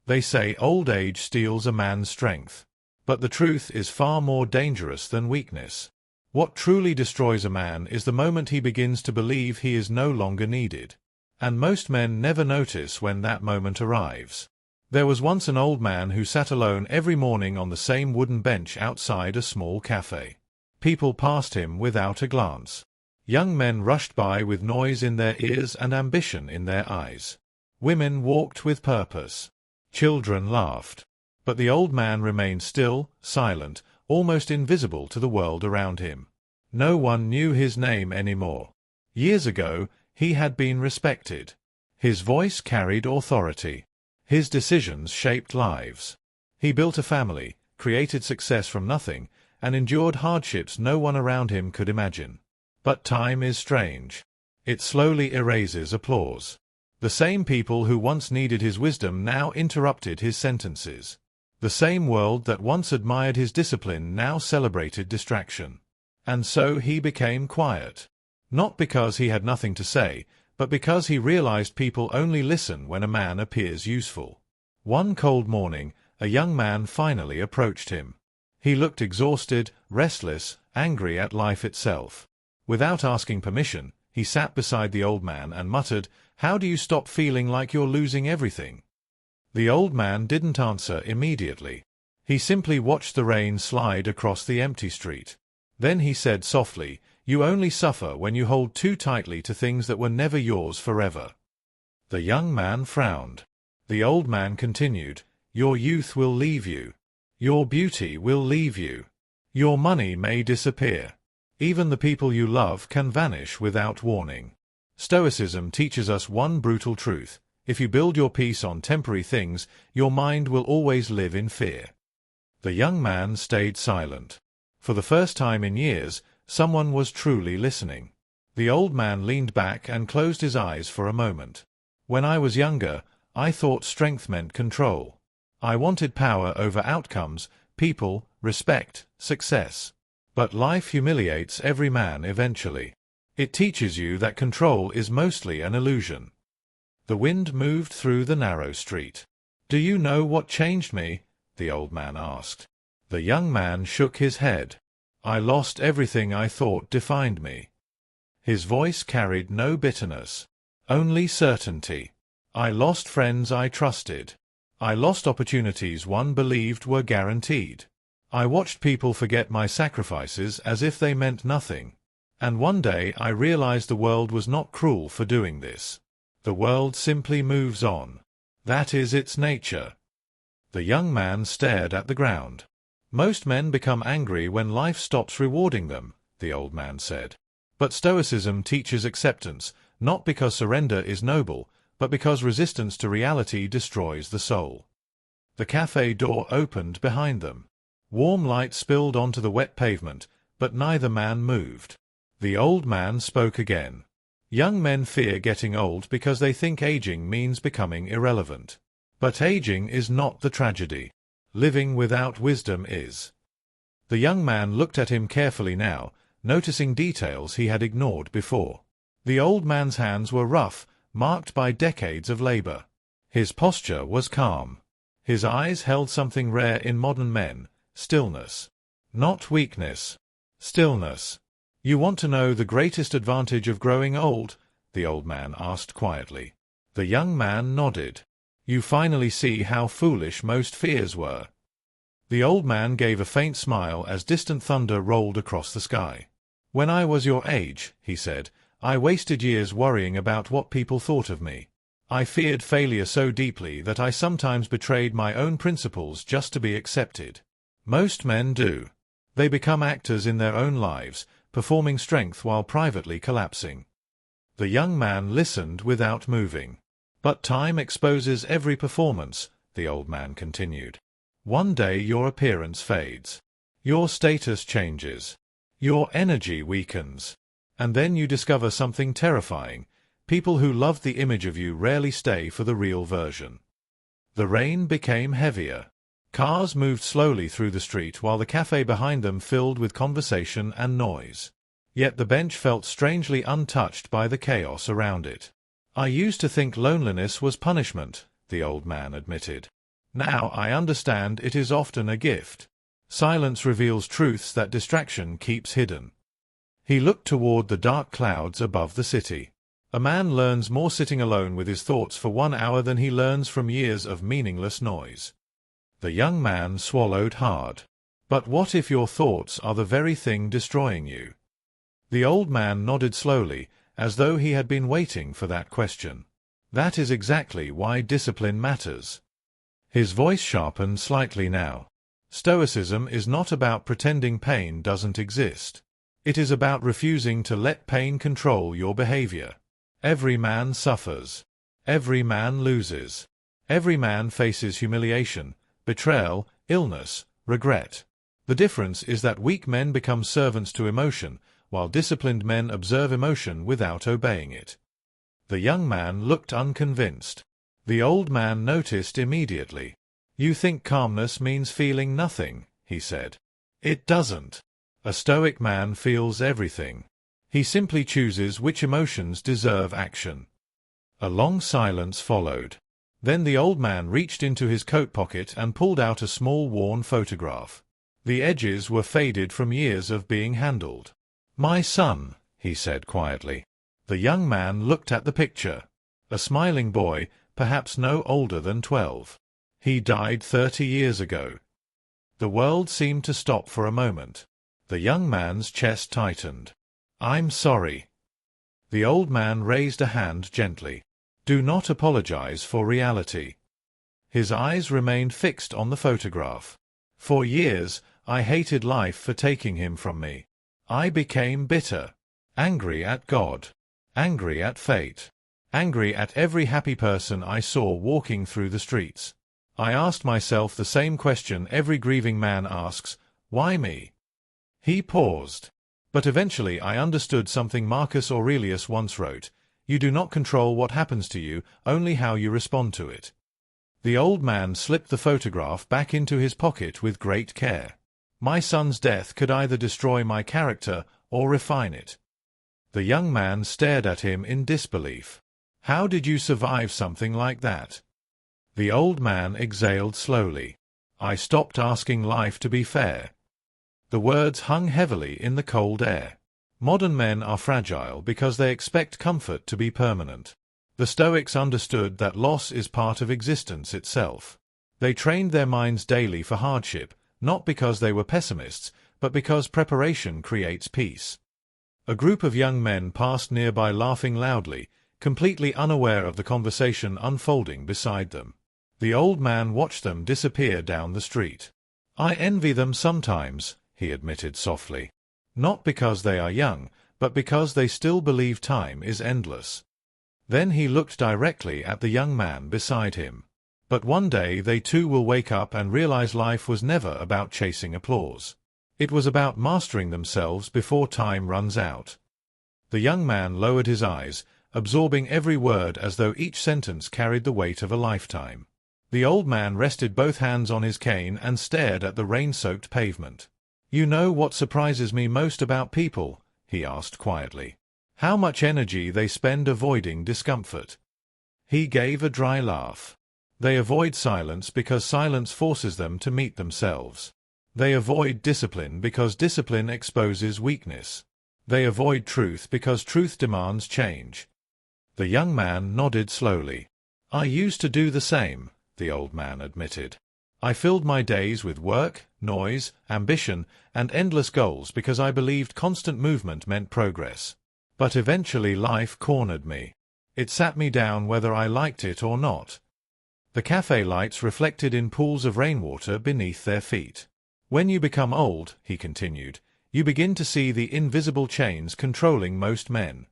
They say old age steals a man's strength. But the truth is far more dangerous than weakness. What truly destroys a man is the moment he begins to believe he is no longer needed. And most men never notice when that moment arrives. There was once an old man who sat alone every morning on the same wooden bench outside a small cafe. People passed him without a glance. Young men rushed by with noise in their ears and ambition in their eyes. Women walked with purpose. Children laughed. But the old man remained still, silent, almost invisible to the world around him. No one knew his name anymore. Years ago, he had been respected. His voice carried authority. His decisions shaped lives. He built a family, created success from nothing, and endured hardships no one around him could imagine. But time is strange. It slowly erases applause. The same people who once needed his wisdom now interrupted his sentences. The same world that once admired his discipline now celebrated distraction. And so he became quiet. Not because he had nothing to say, but because he realized people only listen when a man appears useful. One cold morning, a young man finally approached him. He looked exhausted, restless, angry at life itself. Without asking permission, he sat beside the old man and muttered, "How do you stop feeling like you're losing everything?" The old man didn't answer immediately. He simply watched the rain slide across the empty street. Then he said softly, "You only suffer when you hold too tightly to things that were never yours forever." The young man frowned. The old man continued, "Your youth will leave you. Your beauty will leave you. Your money may disappear. Even the people you love can vanish without warning." Stoicism teaches us one brutal truth. If you build your peace on temporary things, your mind will always live in fear. The young man stayed silent. For the first time in years, someone was truly listening. The old man leaned back and closed his eyes for a moment. "When I was younger, I thought strength meant control. I wanted power over outcomes, people, respect, success. But life humiliates every man eventually. It teaches you that control is mostly an illusion." The wind moved through the narrow street. "Do you know what changed me?" the old man asked. The young man shook his head. "I lost everything I thought defined me." His voice carried no bitterness, only certainty. "I lost friends I trusted. I lost opportunities one believed were guaranteed. I watched people forget my sacrifices as if they meant nothing. And one day I realized the world was not cruel for doing this. The world simply moves on. That is its nature." The young man stared at the ground. "Most men become angry when life stops rewarding them," the old man said. "But Stoicism teaches acceptance, not because surrender is noble, but because resistance to reality destroys the soul." The cafe door opened behind them. Warm light spilled onto the wet pavement, but neither man moved. The old man spoke again. "Young men fear getting old because they think aging means becoming irrelevant. But aging is not the tragedy. Living without wisdom is." The young man looked at him carefully now, noticing details he had ignored before. The old man's hands were rough, marked by decades of labor. His posture was calm. His eyes held something rare in modern men: stillness. Not weakness. Stillness. "You want to know the greatest advantage of growing old?" the old man asked quietly. The young man nodded. "You finally see how foolish most fears were." The old man gave a faint smile as distant thunder rolled across the sky. "When I was your age," he said, "I wasted years worrying about what people thought of me. I feared failure so deeply that I sometimes betrayed my own principles just to be accepted. Most men do. They become actors in their own lives, performing strength while privately collapsing." The young man listened without moving. "But time exposes every performance," the old man continued. "One day your appearance fades. Your status changes. Your energy weakens. And then you discover something terrifying. People who loved the image of you rarely stay for the real version." The rain became heavier. Cars moved slowly through the street while the cafe behind them filled with conversation and noise. Yet the bench felt strangely untouched by the chaos around it. "I used to think loneliness was punishment," the old man admitted. Now I understand it is often a gift. Silence reveals truths that distraction keeps hidden. He looked toward the dark clouds above the city. A man learns more sitting alone with his thoughts for 1 hour than he learns from years of meaningless noise. The young man swallowed hard. But what if your thoughts are the very thing destroying you? The old man nodded slowly, as though he had been waiting for that question. That is exactly why discipline matters. His voice sharpened slightly now. Stoicism is not about pretending pain doesn't exist. It is about refusing to let pain control your behavior. Every man suffers. Every man loses. Every man faces humiliation, betrayal, illness, regret. The difference is that weak men become servants to emotion, while disciplined men observe emotion without obeying it. The young man looked unconvinced. The old man noticed immediately. "You think calmness means feeling nothing," he said. "It doesn't. A Stoic man feels everything. He simply chooses which emotions deserve action." A long silence followed. Then the old man reached into his coat pocket and pulled out a small worn photograph. The edges were faded from years of being handled. "My son," he said quietly. The young man looked at the picture. A smiling boy, perhaps no older than 12. He died 30 years ago. The world seemed to stop for a moment. The young man's chest tightened. "I'm sorry." The old man raised a hand gently. "Do not apologize for reality." His eyes remained fixed on the photograph. "For years, I hated life for taking him from me. I became bitter, angry at God, angry at fate, angry at every happy person I saw walking through the streets. I asked myself the same question every grieving man asks, why me?" He paused. "But eventually I understood something Marcus Aurelius once wrote. You do not control what happens to you, only how you respond to it." The old man slipped the photograph back into his pocket with great care. "My son's death could either destroy my character or refine it." The young man stared at him in disbelief. "How did you survive something like that?" The old man exhaled slowly. "I stopped asking life to be fair." The words hung heavily in the cold air. Modern men are fragile because they expect comfort to be permanent. The Stoics understood that loss is part of existence itself. They trained their minds daily for hardship, not because they were pessimists, but because preparation creates peace. A group of young men passed nearby laughing loudly, completely unaware of the conversation unfolding beside them. The old man watched them disappear down the street. "I envy them sometimes," he admitted softly. "Not because they are young, but because they still believe time is endless." Then he looked directly at the young man beside him. "But one day they too will wake up and realize life was never about chasing applause. It was about mastering themselves before time runs out." The young man lowered his eyes, absorbing every word as though each sentence carried the weight of a lifetime. The old man rested both hands on his cane and stared at the rain-soaked pavement. "You know what surprises me most about people?" he asked quietly. "How much energy they spend avoiding discomfort." He gave a dry laugh. "They avoid silence because silence forces them to meet themselves. They avoid discipline because discipline exposes weakness. They avoid truth because truth demands change." The young man nodded slowly. "I used to do the same," the old man admitted. "I filled my days with work, noise, ambition, and endless goals because I believed constant movement meant progress. But eventually life cornered me. It sat me down whether I liked it or not." The cafe lights reflected in pools of rainwater beneath their feet. "When you become old," he continued, "you begin to see the invisible chains controlling most men."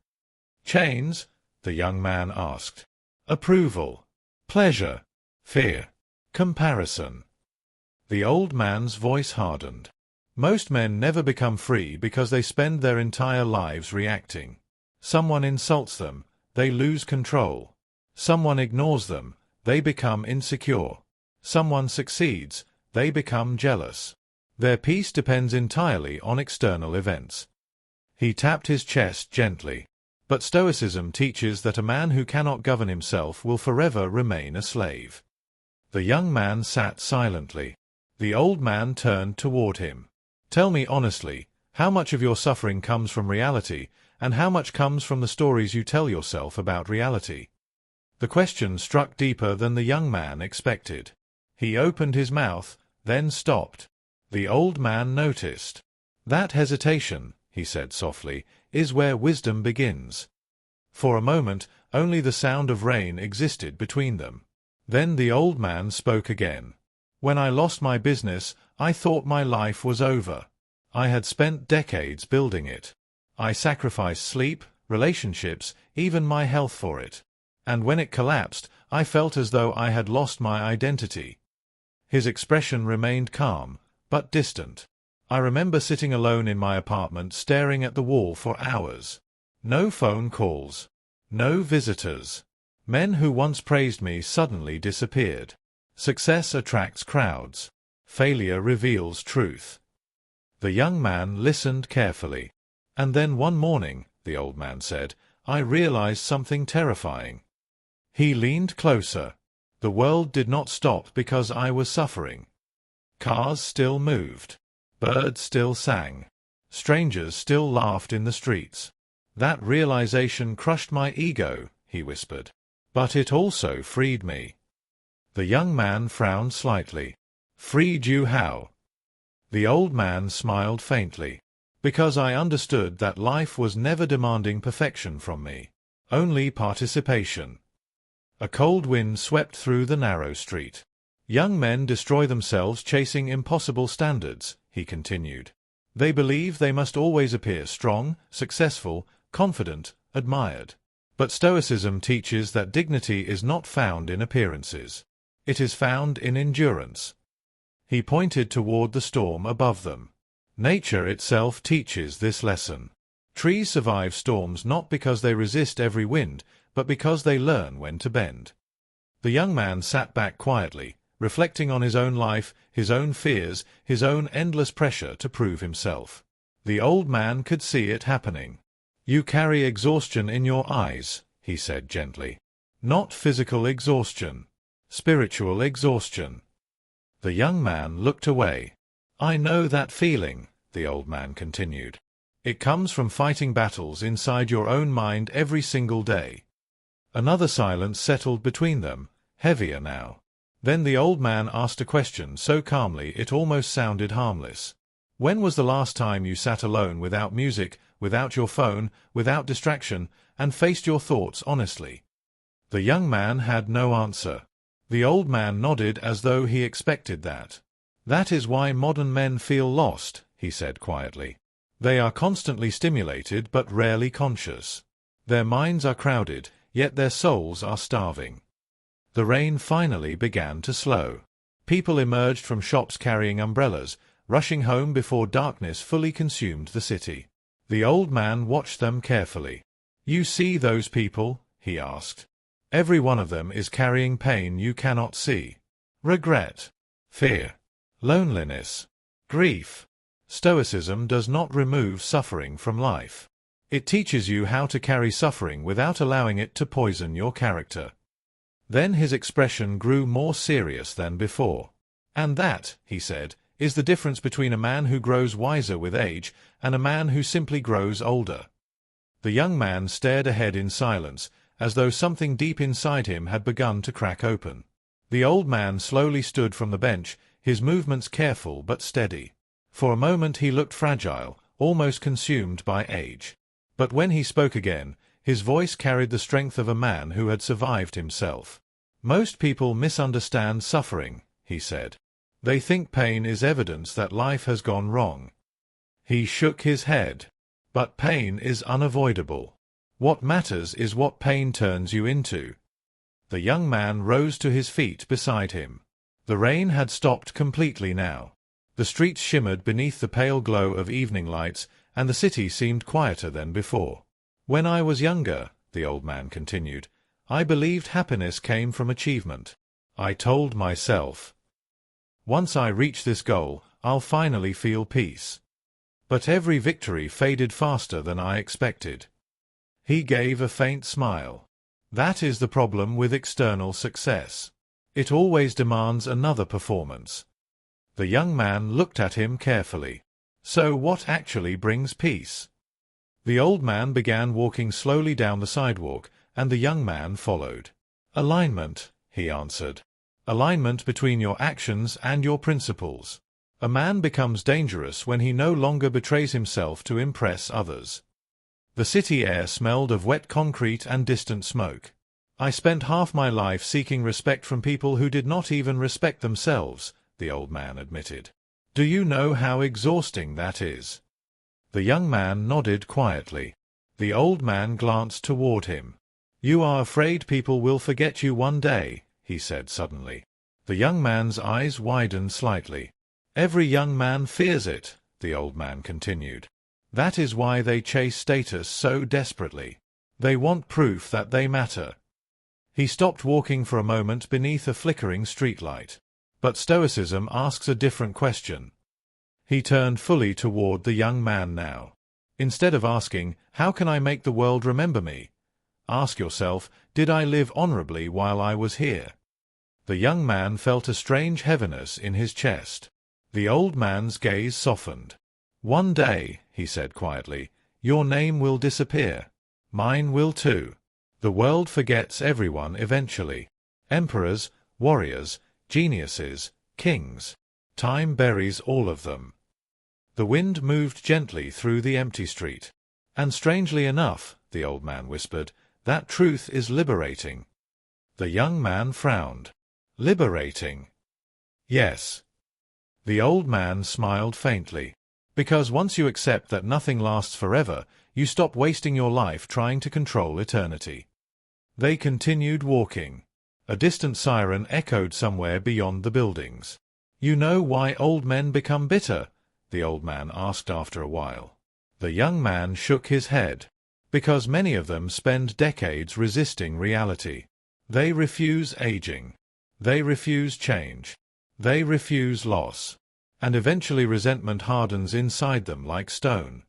"Chains?" the young man asked. "Approval, pleasure, fear, comparison." The old man's voice hardened. "Most men never become free because they spend their entire lives reacting. Someone insults them, they lose control. Someone ignores them, they become insecure. Someone succeeds, they become jealous. Their peace depends entirely on external events." He tapped his chest gently. "But Stoicism teaches that a man who cannot govern himself will forever remain a slave." The young man sat silently. The old man turned toward him. "Tell me honestly, how much of your suffering comes from reality, and how much comes from the stories you tell yourself about reality?" The question struck deeper than the young man expected. He opened his mouth, then stopped. The old man noticed. "That hesitation," he said softly, "is where wisdom begins." For a moment, only the sound of rain existed between them. Then the old man spoke again. "When I lost my business, I thought my life was over. I had spent decades building it. I sacrificed sleep, relationships, even my health for it. And when it collapsed, I felt as though I had lost my identity." His expression remained calm, but distant. "I remember sitting alone in my apartment staring at the wall for hours. No phone calls. No visitors. Men who once praised me suddenly disappeared. Success attracts crowds. Failure reveals truth." The young man listened carefully. "And then one morning," the old man said, "I realized something terrifying." He leaned closer. "The world did not stop because I was suffering. Cars still moved. Birds still sang. Strangers still laughed in the streets. That realization crushed my ego," he whispered. "But it also freed me." The young man frowned slightly. "Freed you how?" The old man smiled faintly. "Because I understood that life was never demanding perfection from me. Only participation." A cold wind swept through the narrow street. "Young men destroy themselves chasing impossible standards," he continued. "They believe they must always appear strong, successful, confident, admired. But Stoicism teaches that dignity is not found in appearances. It is found in endurance." He pointed toward the storm above them. "Nature itself teaches this lesson. Trees survive storms not because they resist every wind, but because they learn when to bend." The young man sat back quietly, reflecting on his own life, his own fears, his own endless pressure to prove himself. The old man could see it happening. "You carry exhaustion in your eyes," he said gently. "Not physical exhaustion. Spiritual exhaustion." The young man looked away. "I know that feeling," the old man continued. "It comes from fighting battles inside your own mind every single day." Another silence settled between them, heavier now. Then the old man asked a question so calmly it almost sounded harmless. "When was the last time you sat alone without music, without your phone, without distraction, and faced your thoughts honestly?" The young man had no answer. The old man nodded as though he expected that. "That is why modern men feel lost," he said quietly. "They are constantly stimulated but rarely conscious. Their minds are crowded, yet their souls are starving." The rain finally began to slow. People emerged from shops carrying umbrellas, rushing home before darkness fully consumed the city. The old man watched them carefully. "You see those people?" he asked. "Every one of them is carrying pain you cannot see. Regret, fear, loneliness, grief. Stoicism does not remove suffering from life. It teaches you how to carry suffering without allowing it to poison your character." Then his expression grew more serious than before. "And that," he said, "is the difference between a man who grows wiser with age and a man who simply grows older." The young man stared ahead in silence, as though something deep inside him had begun to crack open. The old man slowly stood from the bench, his movements careful but steady. For a moment he looked fragile, almost consumed by age. But when he spoke again, his voice carried the strength of a man who had survived himself. "Most people misunderstand suffering," he said. "They think pain is evidence that life has gone wrong." He shook his head. "But pain is unavoidable. What matters is what pain turns you into." The young man rose to his feet beside him. The rain had stopped completely now. The streets shimmered beneath the pale glow of evening lights, and the city seemed quieter than before. "When I was younger," the old man continued, "I believed happiness came from achievement. I told myself, once I reach this goal, I'll finally feel peace. But every victory faded faster than I expected." He gave a faint smile. "That is the problem with external success. It always demands another performance. The young man looked at him carefully. So what actually brings peace? The old man began walking slowly down the sidewalk, and the young man followed. Alignment, he answered. Alignment between your actions and your principles. A man becomes dangerous when he no longer betrays himself to impress others. The city air smelled of wet concrete and distant smoke. I spent half my life seeking respect from people who did not even respect themselves, the old man admitted. Do you know how exhausting that is? The young man nodded quietly. The old man glanced toward him. You are afraid people will forget you one day, he said suddenly. The young man's eyes widened slightly. Every young man fears it, the old man continued. That is why they chase status so desperately. They want proof that they matter. He stopped walking for a moment beneath a flickering streetlight. But Stoicism asks a different question. He turned fully toward the young man now. Instead of asking, "How can I make the world remember me?" ask yourself, "Did I live honorably while I was here?" The young man felt a strange heaviness in his chest. The old man's gaze softened. One day, he said quietly, your name will disappear. Mine will too. The world forgets everyone eventually. Emperors, warriors, geniuses, kings. Time buries all of them. The wind moved gently through the empty street. And strangely enough, the old man whispered, that truth is liberating. The young man frowned. Liberating? Yes. The old man smiled faintly. Because once you accept that nothing lasts forever, you stop wasting your life trying to control eternity. They continued walking. A distant siren echoed somewhere beyond the buildings. You know why old men become bitter? The old man asked after a while. The young man shook his head. Because many of them spend decades resisting reality. They refuse aging. They refuse change. They refuse loss. And eventually resentment hardens inside them like stone.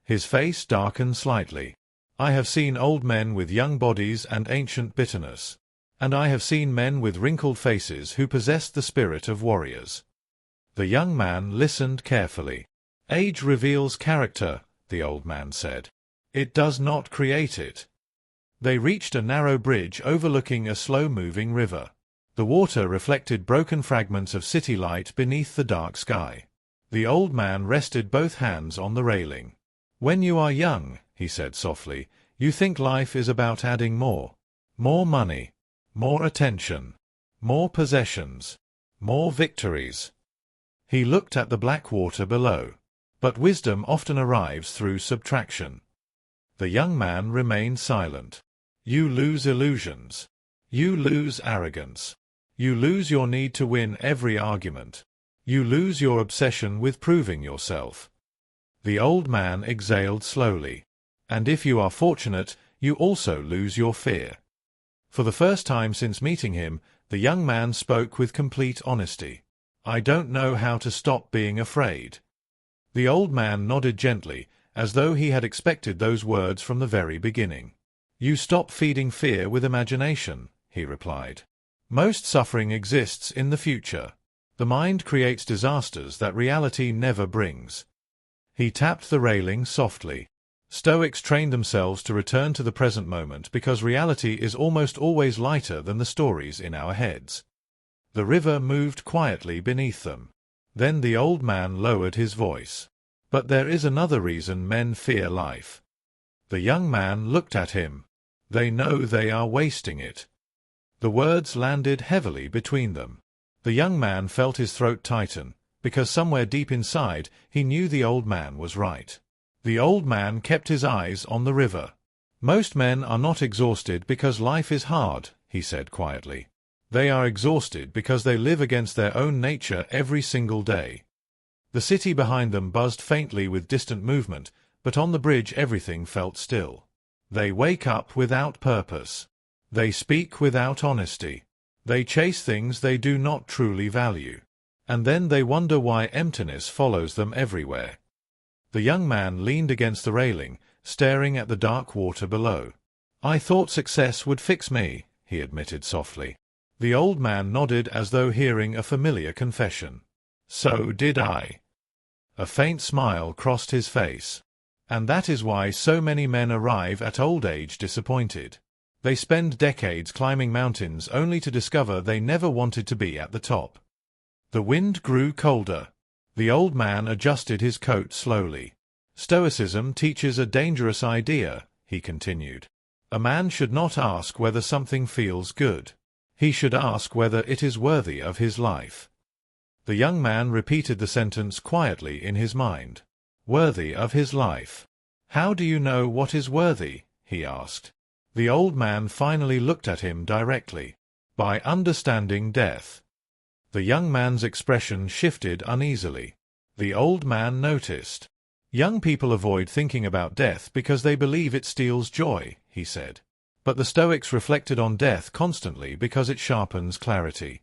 His face darkened slightly. I have seen old men with young bodies and ancient bitterness. And I have seen men with wrinkled faces who possessed the spirit of warriors. The young man listened carefully. Age reveals character, the old man said. It does not create it. They reached a narrow bridge overlooking a slow-moving river. The water reflected broken fragments of city light beneath the dark sky. The old man rested both hands on the railing. When you are young, he said softly, you think life is about adding more. More money. More attention. More possessions. More victories. He looked at the black water below. But wisdom often arrives through subtraction. The young man remained silent. You lose illusions. You lose arrogance. You lose your need to win every argument. You lose your obsession with proving yourself. The old man exhaled slowly. And if you are fortunate, you also lose your fear. For the first time since meeting him, the young man spoke with complete honesty. I don't know how to stop being afraid. The old man nodded gently, as though he had expected those words from the very beginning. You stop feeding fear with imagination, he replied. Most suffering exists in the future. The mind creates disasters that reality never brings. He tapped the railing softly. Stoics trained themselves to return to the present moment because reality is almost always lighter than the stories in our heads. The river moved quietly beneath them. Then the old man lowered his voice. But there is another reason men fear life. The young man looked at him. They know they are wasting it. The words landed heavily between them. The young man felt his throat tighten, because somewhere deep inside he knew the old man was right. The old man kept his eyes on the river. Most men are not exhausted because life is hard, he said quietly. They are exhausted because they live against their own nature every single day. The city behind them buzzed faintly with distant movement, but on the bridge everything felt still. They wake up without purpose. They speak without honesty. They chase things they do not truly value. And then they wonder why emptiness follows them everywhere. The young man leaned against the railing, staring at the dark water below. I thought success would fix me, he admitted softly. The old man nodded as though hearing a familiar confession. So did I. A faint smile crossed his face. And that is why so many men arrive at old age disappointed. They spend decades climbing mountains only to discover they never wanted to be at the top. The wind grew colder. The old man adjusted his coat slowly. Stoicism teaches a dangerous idea, he continued. A man should not ask whether something feels good. He should ask whether it is worthy of his life. The young man repeated the sentence quietly in his mind. Worthy of his life. How do you know what is worthy? He asked. The old man finally looked at him directly. By understanding death. The young man's expression shifted uneasily. The old man noticed. Young people avoid thinking about death because they believe it steals joy, he said. But the Stoics reflected on death constantly because it sharpens clarity.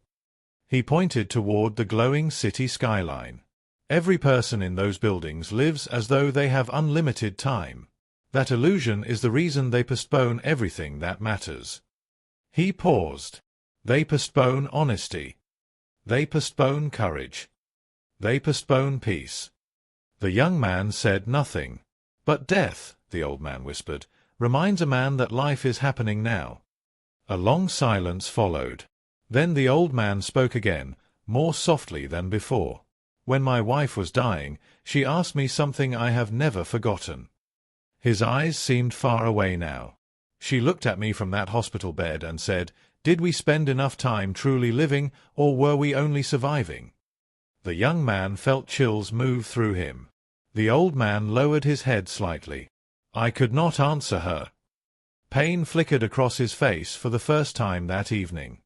He pointed toward the glowing city skyline. Every person in those buildings lives as though they have unlimited time. That illusion is the reason they postpone everything that matters. He paused. They postpone honesty. They postpone courage. They postpone peace. The young man said nothing. But death, the old man whispered, reminds a man that life is happening now. A long silence followed. Then the old man spoke again, more softly than before. When my wife was dying, she asked me something I have never forgotten. His eyes seemed far away now. She looked at me from that hospital bed and said, "Did we spend enough time truly living, or were we only surviving?" The young man felt chills move through him. The old man lowered his head slightly. I could not answer her. Pain flickered across his face for the first time that evening.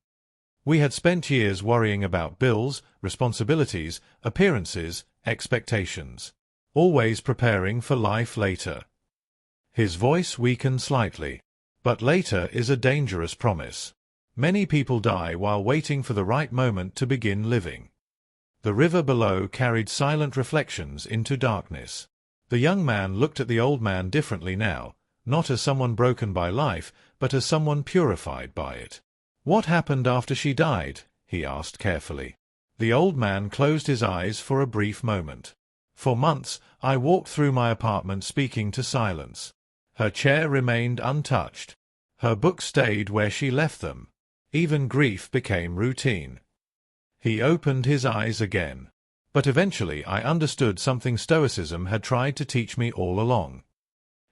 We had spent years worrying about bills, responsibilities, appearances, expectations. Always preparing for life later. His voice weakened slightly. But later is a dangerous promise. Many people die while waiting for the right moment to begin living. The river below carried silent reflections into darkness. The young man looked at the old man differently now, not as someone broken by life, but as someone purified by it. What happened after she died? He asked carefully. The old man closed his eyes for a brief moment. For months, I walked through my apartment speaking to silence. Her chair remained untouched. Her books stayed where she left them. Even grief became routine. He opened his eyes again. But eventually I understood something Stoicism had tried to teach me all along.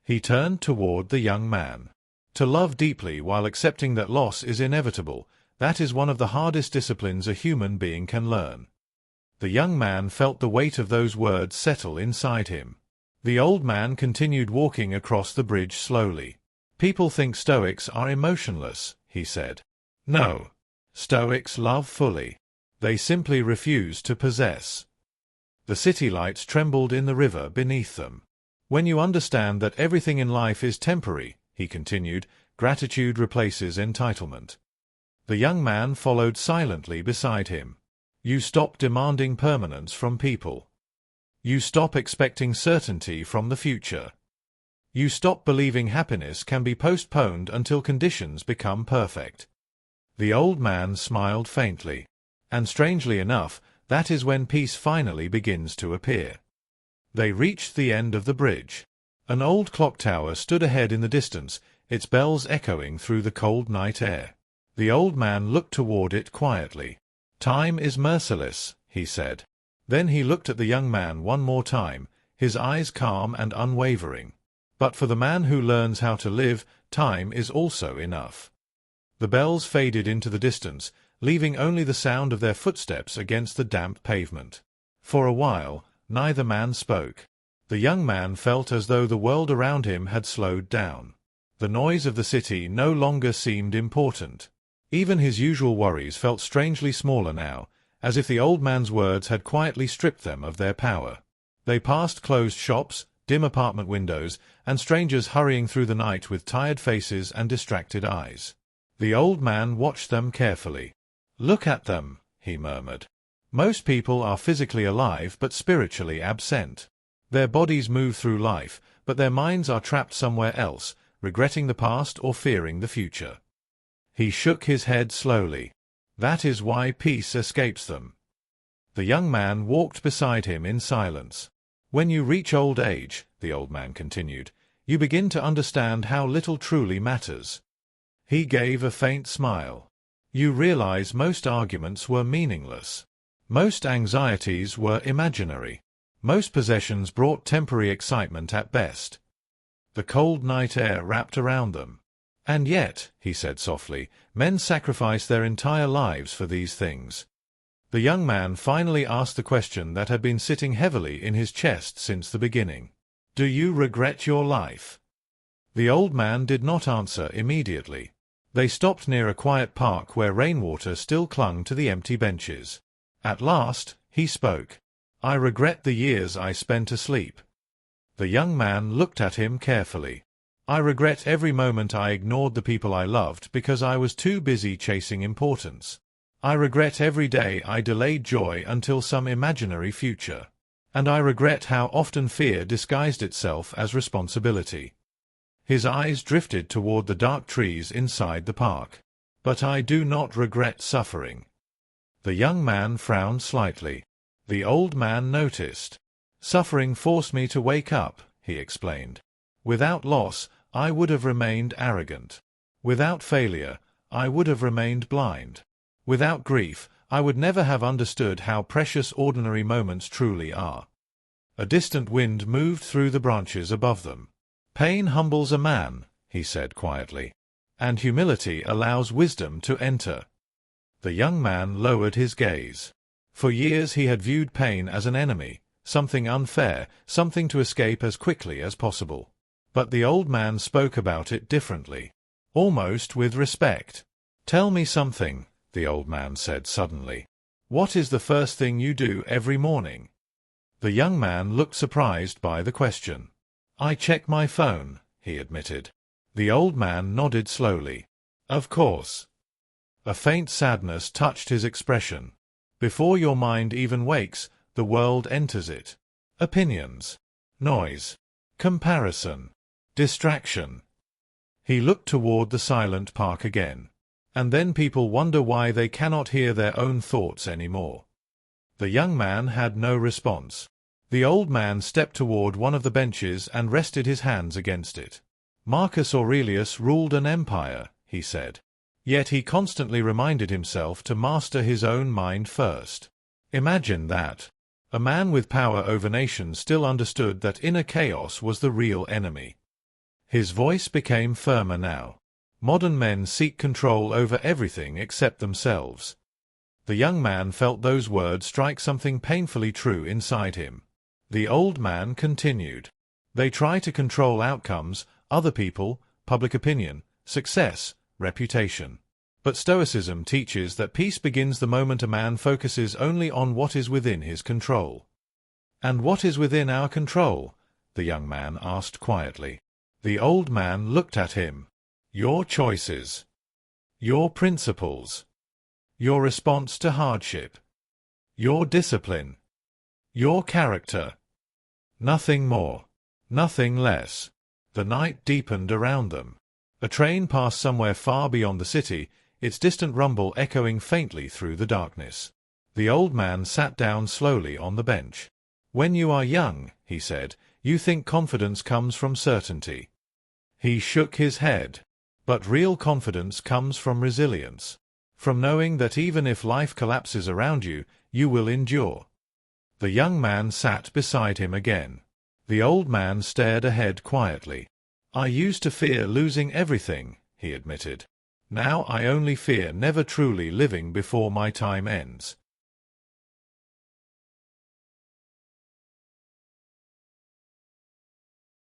He turned toward the young man. To love deeply while accepting that loss is inevitable, that is one of the hardest disciplines a human being can learn. The young man felt the weight of those words settle inside him. The old man continued walking across the bridge slowly. People think Stoics are emotionless, he said. No. Stoics love fully. They simply refuse to possess. The city lights trembled in the river beneath them. When you understand that everything in life is temporary, he continued, gratitude replaces entitlement. The young man followed silently beside him. You stop demanding permanence from people. You stop expecting certainty from the future. You stop believing happiness can be postponed until conditions become perfect. The old man smiled faintly. And strangely enough, that is when peace finally begins to appear. They reached the end of the bridge. An old clock tower stood ahead in the distance, its bells echoing through the cold night air. The old man looked toward it quietly. Time is merciless, he said. Then he looked at the young man one more time, his eyes calm and unwavering. But for the man who learns how to live, time is also enough. The bells faded into the distance, leaving only the sound of their footsteps against the damp pavement. For a while, neither man spoke. The young man felt as though the world around him had slowed down. The noise of the city no longer seemed important. Even his usual worries felt strangely smaller now, as if the old man's words had quietly stripped them of their power. They passed closed shops, dim apartment windows, and strangers hurrying through the night with tired faces and distracted eyes. The old man watched them carefully. "Look at them," he murmured. "Most people are physically alive but spiritually absent. Their bodies move through life, but their minds are trapped somewhere else, regretting the past or fearing the future." He shook his head slowly. That is why peace escapes them. The young man walked beside him in silence. When you reach old age, the old man continued, you begin to understand how little truly matters. He gave a faint smile. You realize most arguments were meaningless. Most anxieties were imaginary. Most possessions brought temporary excitement at best. The cold night air wrapped around them. And yet, he said softly, men sacrifice their entire lives for these things. The young man finally asked the question that had been sitting heavily in his chest since the beginning. Do you regret your life? The old man did not answer immediately. They stopped near a quiet park where rainwater still clung to the empty benches. At last, he spoke. I regret the years I spent asleep. The young man looked at him carefully. I regret every moment I ignored the people I loved because I was too busy chasing importance. I regret every day I delayed joy until some imaginary future. And I regret how often fear disguised itself as responsibility. His eyes drifted toward the dark trees inside the park. But I do not regret suffering. The young man frowned slightly. The old man noticed. Suffering forced me to wake up, he explained. Without loss, I would have remained arrogant. Without failure, I would have remained blind. Without grief, I would never have understood how precious ordinary moments truly are. A distant wind moved through the branches above them. Pain humbles a man, he said quietly, and humility allows wisdom to enter. The young man lowered his gaze. For years he had viewed pain as an enemy, something unfair, something to escape as quickly as possible. But the old man spoke about it differently, almost with respect. Tell me something, the old man said suddenly. What is the first thing you do every morning? The young man looked surprised by the question. I check my phone, he admitted. The old man nodded slowly. Of course. A faint sadness touched his expression. Before your mind even wakes, the world enters it. Opinions, noise, comparison, distraction. He looked toward the silent park again. And then people wonder why they cannot hear their own thoughts anymore. The young man had no response. The old man stepped toward one of the benches and rested his hands against it. Marcus Aurelius ruled an empire, he said. Yet he constantly reminded himself to master his own mind first. Imagine that. A man with power over nations still understood that inner chaos was the real enemy. His voice became firmer now. Modern men seek control over everything except themselves. The young man felt those words strike something painfully true inside him. The old man continued. They try to control outcomes, other people, public opinion, success, reputation. But Stoicism teaches that peace begins the moment a man focuses only on what is within his control. And what is within our control? The young man asked quietly. The old man looked at him. Your choices. Your principles. Your response to hardship. Your discipline. Your character. Nothing more. Nothing less. The night deepened around them. A train passed somewhere far beyond the city, its distant rumble echoing faintly through the darkness. The old man sat down slowly on the bench. When you are young, he said, you think confidence comes from certainty. He shook his head. But real confidence comes from resilience. From knowing that even if life collapses around you, you will endure. The young man sat beside him again. The old man stared ahead quietly. I used to fear losing everything, he admitted. Now I only fear never truly living before my time ends.